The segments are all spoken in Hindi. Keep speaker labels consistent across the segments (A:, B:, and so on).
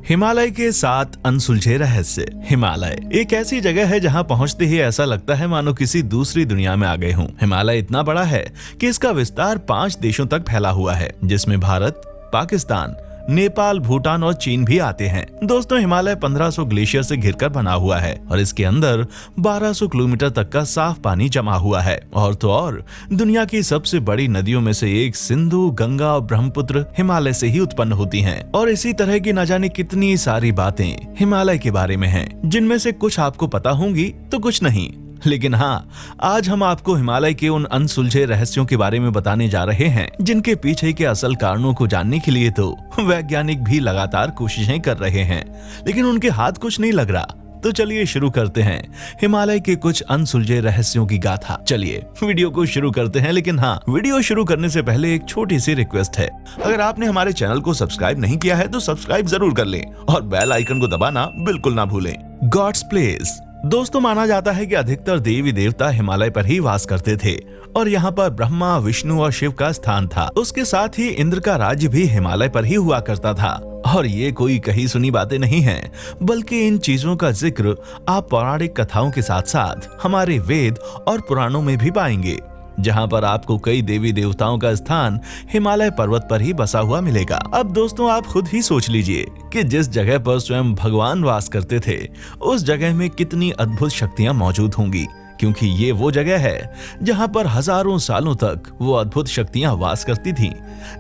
A: हिमालय के 7 अनसुलझे रहस्य। हिमालय एक ऐसी जगह है जहां पहुंचते ही ऐसा लगता है मानो किसी दूसरी दुनिया में आ गए हों। हिमालय इतना बड़ा है कि इसका विस्तार 5 देशों तक फैला हुआ है, जिसमें भारत, पाकिस्तान, नेपाल, भूटान और चीन भी आते हैं। दोस्तों, हिमालय 1500 ग्लेशियर से घिरकर बना हुआ है और इसके अंदर 1200 किलोमीटर तक का साफ पानी जमा हुआ है। और तो और दुनिया की सबसे बड़ी नदियों में से एक सिंधु, गंगा और ब्रह्मपुत्र हिमालय से ही उत्पन्न होती हैं। और इसी तरह की न जाने कितनी सारी बातें हिमालय के बारे में हैं, जिनमें से कुछ आपको पता होंगी तो कुछ नहीं। लेकिन हाँ, आज हम आपको हिमालय के उन अनसुलझे रहस्यों के बारे में बताने जा रहे हैं, जिनके पीछे के असल कारणों को जानने के लिए तो वैज्ञानिक भी लगातार कोशिशें कर रहे हैं, लेकिन उनके हाथ कुछ नहीं लग रहा। तो चलिए शुरू करते हैं हिमालय के कुछ अनसुलझे रहस्यों की गाथा। चलिए वीडियो को शुरू करते हैं, लेकिन हाँ, वीडियो शुरू करने से पहले एक छोटी सी रिक्वेस्ट है। अगर आपने हमारे चैनल को सब्सक्राइब नहीं किया है तो सब्सक्राइब जरूर कर लें और बेल आइकन को दबाना बिल्कुल ना भूलें। God's place. दोस्तों, माना जाता है कि अधिकतर देवी देवता हिमालय पर ही वास करते थे और यहाँ पर ब्रह्मा, विष्णु और शिव का स्थान था। उसके साथ ही इंद्र का राज्य भी हिमालय पर ही हुआ करता था। और ये कोई कही सुनी बातें नहीं हैं, बल्कि इन चीजों का जिक्र आप पौराणिक कथाओं के साथ साथ हमारे वेद और पुराणों में भी पाएंगे, जहां पर आपको कई देवी देवताओं का स्थान हिमालय पर्वत पर ही बसा हुआ मिलेगा। अब दोस्तों, आप खुद ही सोच लीजिए कि जिस जगह पर स्वयं भगवान वास करते थे, उस जगह में कितनी अद्भुत शक्तियां मौजूद होंगी, क्योंकि ये वो जगह है जहां पर हजारों सालों तक वो अद्भुत शक्तियां वास करती थीं,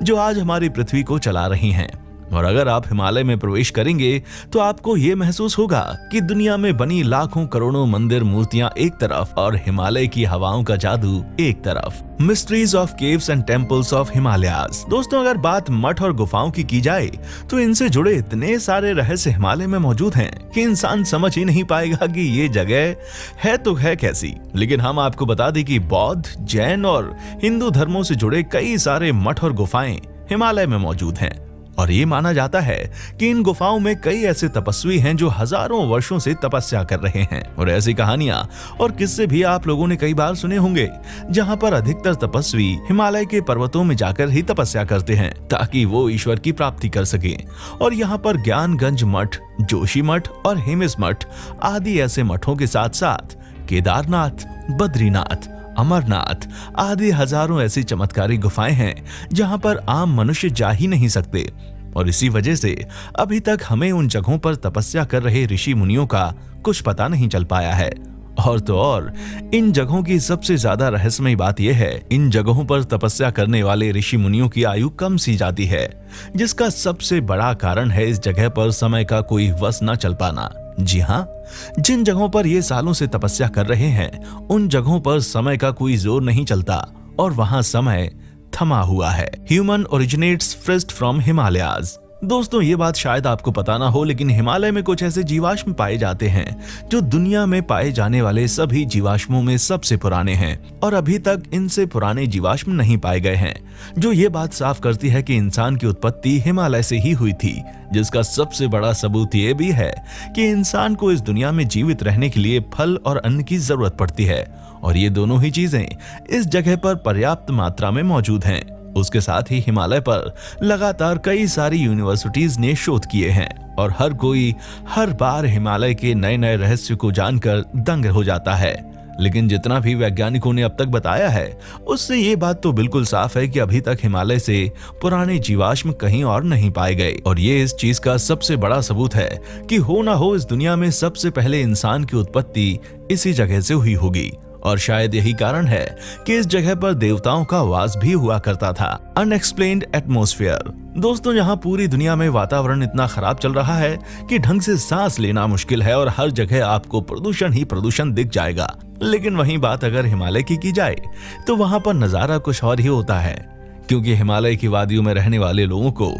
A: जो आज हमारी पृथ्वी को चला रही हैं। और अगर आप हिमालय में प्रवेश करेंगे तो आपको ये महसूस होगा कि दुनिया में बनी लाखों करोड़ों मंदिर, मूर्तियां एक तरफ और हिमालय की हवाओं का जादू एक तरफ। Mysteries of caves and temples of Himalayas. दोस्तों, अगर बात मठ और गुफाओं की जाए तो इनसे जुड़े इतने सारे रहस्य हिमालय में मौजूद हैं कि इंसान समझ ही नहीं पाएगा कि ये जगह है तो है कैसी। लेकिन हम आपको बता दें कि बौद्ध, जैन और हिंदू धर्मों से जुड़े कई सारे मठ और गुफाएं हिमालय में मौजूद हैं। और ये माना जाता है कि इन गुफाओं में कई ऐसे तपस्वी हैं जो हजारों वर्षों से तपस्या कर रहे हैं। और ऐसी कहानियां और किस्से भी आप लोगों ने कई बार सुने होंगे, जहां पर अधिकतर तपस्वी हिमालय के पर्वतों में जाकर ही तपस्या करते हैं ताकि वो ईश्वर की प्राप्ति कर सकें। और यहाँ पर ज्ञानगंज मठ, जोशी मठ और हेमिस मठ आदि ऐसे मठों के साथ साथ केदारनाथ, बद्रीनाथ, अमरनाथ आदि हजारों ऐसी चमत्कारी गुफाएं हैं जहां पर आम मनुष्य जा ही नहीं सकते। और इसी वजह से अभी तक हमें उन जगहों पर तपस्या कर रहे ऋषि मुनियों का कुछ पता नहीं चल पाया है। और तो और इन जगहों की सबसे ज्यादा रहस्यमयी बात यह है, इन जगहों पर तपस्या करने वाले ऋषि मुनियों की आयु कम सी जाती है, जिसका सबसे बड़ा कारण है इस जगह पर समय का कोई वश न चल पाना। जी हाँ, जिन जगहों पर ये सालों से तपस्या कर रहे हैं, उन जगहों पर समय का कोई जोर नहीं चलता और वहां समय थमा हुआ है। Human originates first from Himalayas. दोस्तों, ये बात शायद आपको पता ना हो, लेकिन हिमालय में कुछ ऐसे जीवाश्म पाए जाते हैं जो दुनिया में पाए जाने वाले सभी जीवाश्मों में सबसे पुराने हैं और अभी तक इनसे पुराने जीवाश्म नहीं पाए गए हैं, जो ये बात साफ करती है कि इंसान की उत्पत्ति हिमालय से ही हुई थी। जिसका सबसे बड़ा सबूत ये भी है कि इंसान को इस दुनिया में जीवित रहने के लिए फल और अन्न की जरूरत पड़ती है, और ये दोनों ही चीजें इस जगह पर पर्याप्त मात्रा में मौजूद हैं। उसके साथ ही हिमालय पर लगातार कई सारी यूनिवर्सिटीज ने शोध किए हैं और हर कोई हर बार हिमालय के नए नए रहस्य को जानकर दंग हो जाता है। लेकिन जितना भी वैज्ञानिकों ने अब तक बताया है, उससे ये बात तो बिल्कुल साफ है कि अभी तक हिमालय से पुराने जीवाश्म कहीं और नहीं पाए गए। और ये इस चीज का सबसे बड़ा सबूत है कि हो ना हो, इस दुनिया में सबसे पहले इंसान की उत्पत्ति इसी जगह से हुई होगी। और शायद यही कारण है कि इस जगह पर देवताओं का वास भी हुआ करता था। Unexplained atmosphere. दोस्तों, यहाँ पूरी दुनिया में वातावरण इतना खराब चल रहा है कि ढंग से सांस लेना मुश्किल है और हर जगह आपको प्रदूषण ही प्रदूषण दिख जाएगा। लेकिन वहीं बात अगर हिमालय की जाए तो वहां पर नजारा कुछ और ही होता है, क्योंकि हिमालय की वादियों में रहने वाले लोगों को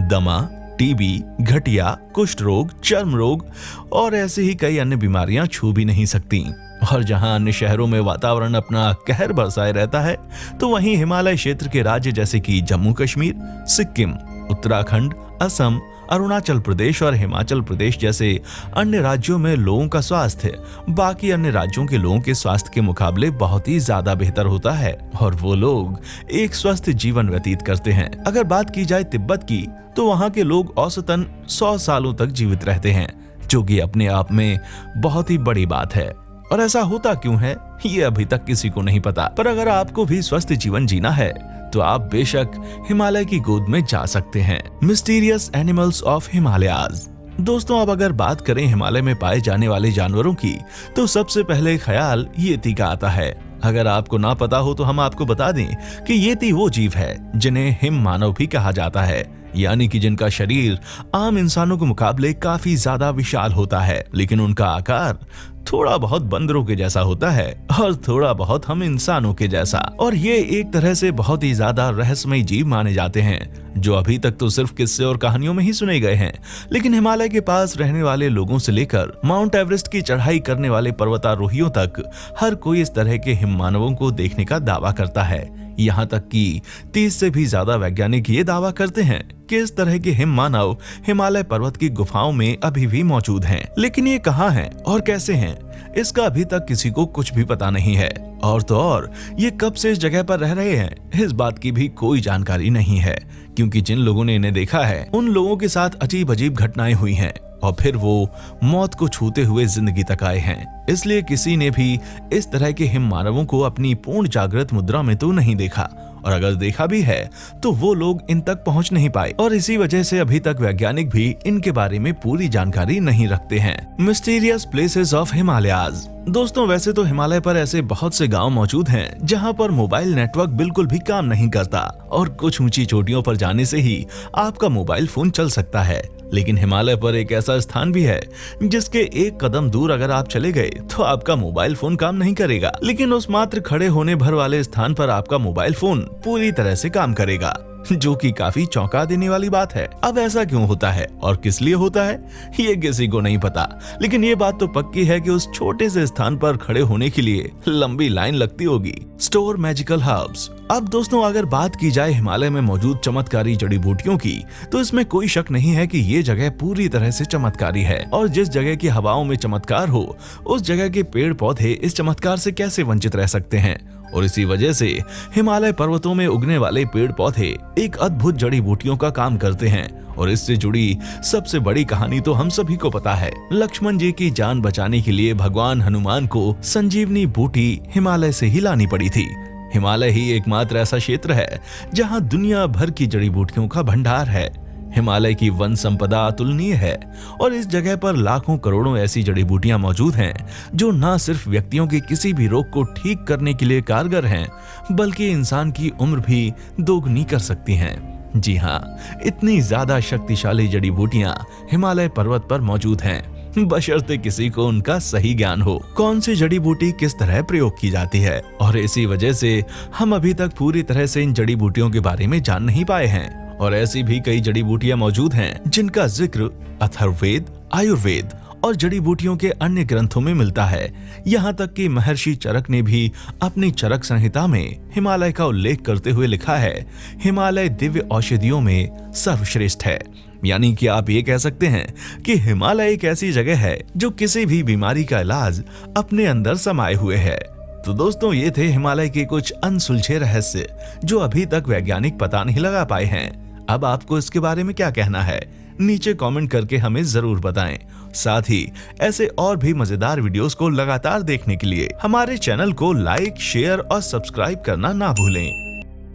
A: दमा, टीबी, गठिया, कुष्ठ रोग, चर्म रोग और ऐसे ही कई अन्य बीमारियां छू भी नहीं सकती। और जहां अन्य शहरों में वातावरण अपना कहर बरसाए रहता है, तो वहीं हिमालय क्षेत्र के राज्य जैसे कि जम्मू कश्मीर, सिक्किम, उत्तराखंड, असम, अरुणाचल प्रदेश और हिमाचल प्रदेश जैसे अन्य राज्यों में लोगों का स्वास्थ्य बाकी अन्य राज्यों के लोगों के स्वास्थ्य के मुकाबले बहुत ही ज्यादा बेहतर होता है और वो लोग एक स्वस्थ जीवन व्यतीत करते हैं। अगर बात की जाए तिब्बत की, तो वहाँ के लोग औसतन 100 सालों तक जीवित रहते हैं, जो कि अपने आप में बहुत ही बड़ी बात है। और ऐसा होता क्यों है, ये अभी तक किसी को नहीं पता। पर अगर आपको भी स्वस्थ जीवन जीना है तो आप बेशक हिमालय की गोद में जा सकते हैं। Mysterious animals of Himalayas. दोस्तों, अब अगर बात करें हिमालय में पाए जाने वाले जानवरों की, तो सबसे पहले ख्याल येती का आता है। अगर आपको ना पता हो तो हम आपको बता दें कि येती वो जीव है जिन्हें हिम मानव भी कहा जाता है, यानी कि जिनका शरीर आम इंसानों के मुकाबले काफी ज्यादा विशाल होता है, लेकिन उनका आकार थोड़ा बहुत बंदरों के जैसा होता है और थोड़ा बहुत हम इंसानों के जैसा। और ये एक तरह से बहुत ही ज्यादा रहस्यमय जीव माने जाते हैं, जो अभी तक तो सिर्फ किस्से और कहानियों में ही सुने गए हैं। लेकिन हिमालय के पास रहने वाले लोगों से लेकर माउंट एवरेस्ट की चढ़ाई करने वाले पर्वतारोहियों तक हर कोई इस तरह के हिम मानवों को देखने का दावा करता है। यहाँ तक कि 30 से भी ज्यादा वैज्ञानिक ये दावा करते हैं कि इस तरह के हिम मानव हिमालय पर्वत की गुफाओं में अभी भी मौजूद हैं। लेकिन ये कहाँ हैं और कैसे हैं, इसका अभी तक किसी को कुछ भी पता नहीं है। और तो और ये कब से इस जगह पर रह रहे हैं, इस बात की भी कोई जानकारी नहीं है, क्योंकि जिन लोगों ने इन्हें देखा है उन लोगों के साथ अजीब अजीब घटनाएं हुई हैं और फिर वो मौत को छूते हुए जिंदगी तक आए हैं। इसलिए किसी ने भी इस तरह के हिम मानवों को अपनी पूर्ण जागृत मुद्रा में तो नहीं देखा, और अगर देखा भी है तो वो लोग इन तक पहुंच नहीं पाए, और इसी वजह से अभी तक वैज्ञानिक भी इनके बारे में पूरी जानकारी नहीं रखते हैं। Mysterious places of Himalayas. दोस्तों, वैसे तो हिमालय पर ऐसे बहुत से गांव मौजूद हैं जहां पर मोबाइल नेटवर्क बिल्कुल भी काम नहीं करता, और कुछ ऊंची चोटियों पर जाने से ही आपका मोबाइल फोन चल सकता है। लेकिन हिमालय पर एक ऐसा स्थान भी है जिसके एक कदम दूर अगर आप चले गए तो आपका मोबाइल फोन काम नहीं करेगा, लेकिन उस मात्र खड़े होने भर वाले स्थान पर आपका मोबाइल फोन पूरी तरह से काम करेगा, जो कि काफी चौंका देने वाली बात है। अब ऐसा क्यों होता है और किस लिए होता है, ये किसी को नहीं पता, लेकिन ये बात तो पक्की है कि उस छोटे से स्थान पर खड़े होने के लिए लंबी लाइन लगती होगी। Store magical herbs. अब दोस्तों, अगर बात की जाए हिमालय में मौजूद चमत्कारी जड़ी बूटियों की, तो इसमें कोई शक नहीं है कि ये जगह पूरी तरह से चमत्कारी है, और जिस जगह की हवाओं में चमत्कार हो, उस जगह के पेड़ पौधे इस चमत्कार से कैसे वंचित रह सकते हैं। और इसी वजह से हिमालय पर्वतों में उगने वाले पेड़ पौधे एक अद्भुत जड़ी बूटियों का काम करते हैं। और इससे जुड़ी सबसे बड़ी कहानी तो हम सभी को पता है। लक्ष्मण जी की जान बचाने के लिए भगवान हनुमान को संजीवनी बूटी हिमालय से ही लानी पड़ी थी। हिमालय ही एकमात्र ऐसा क्षेत्र है जहां दुनिया भर की जड़ी बूटियों का भंडार है। हिमालय की वन संपदा अतुलनीय है, और इस जगह पर लाखों करोड़ों ऐसी जड़ी बूटियां मौजूद हैं जो न सिर्फ व्यक्तियों के किसी भी रोग को ठीक करने के लिए कारगर हैं, बल्कि इंसान की उम्र भी दोगुनी कर सकती हैं। जी हाँ, इतनी ज्यादा शक्तिशाली जड़ी बूटियां हिमालय पर्वत पर मौजूद हैं, बशर्ते किसी को उनका सही ज्ञान हो। कौन सी जड़ी बूटी किस तरह प्रयोग की जाती है, और इसी वजह से हम अभी तक पूरी तरह से इन जड़ी बूटियों के बारे में जान नहीं पाए हैं। और ऐसी भी कई जड़ी बूटियां मौजूद हैं जिनका जिक्र अथर्ववेद, आयुर्वेद और जड़ी बूटियों के अन्य ग्रंथों में मिलता है। यहाँ तक कि महर्षि चरक ने भी अपनी चरक संहिता में हिमालय का उल्लेख करते हुए लिखा है, हिमालय दिव्य औषधियों में सर्वश्रेष्ठ है। यानी कि आप ये कह सकते हैं कि हिमालय एक ऐसी जगह है जो किसी भी बीमारी का इलाज अपने अंदर समाये हुए है। तो दोस्तों, ये थे हिमालय के कुछ अनसुलझे रहस्य जो अभी तक वैज्ञानिक पता नहीं लगा पाए हैं। अब आपको इसके बारे में क्या कहना है, नीचे कमेंट करके हमें जरूर बताएं। साथ ही ऐसे और भी मजेदार वीडियोस को लगातार देखने के लिए हमारे चैनल को लाइक, शेयर और सब्सक्राइब करना ना भूलें।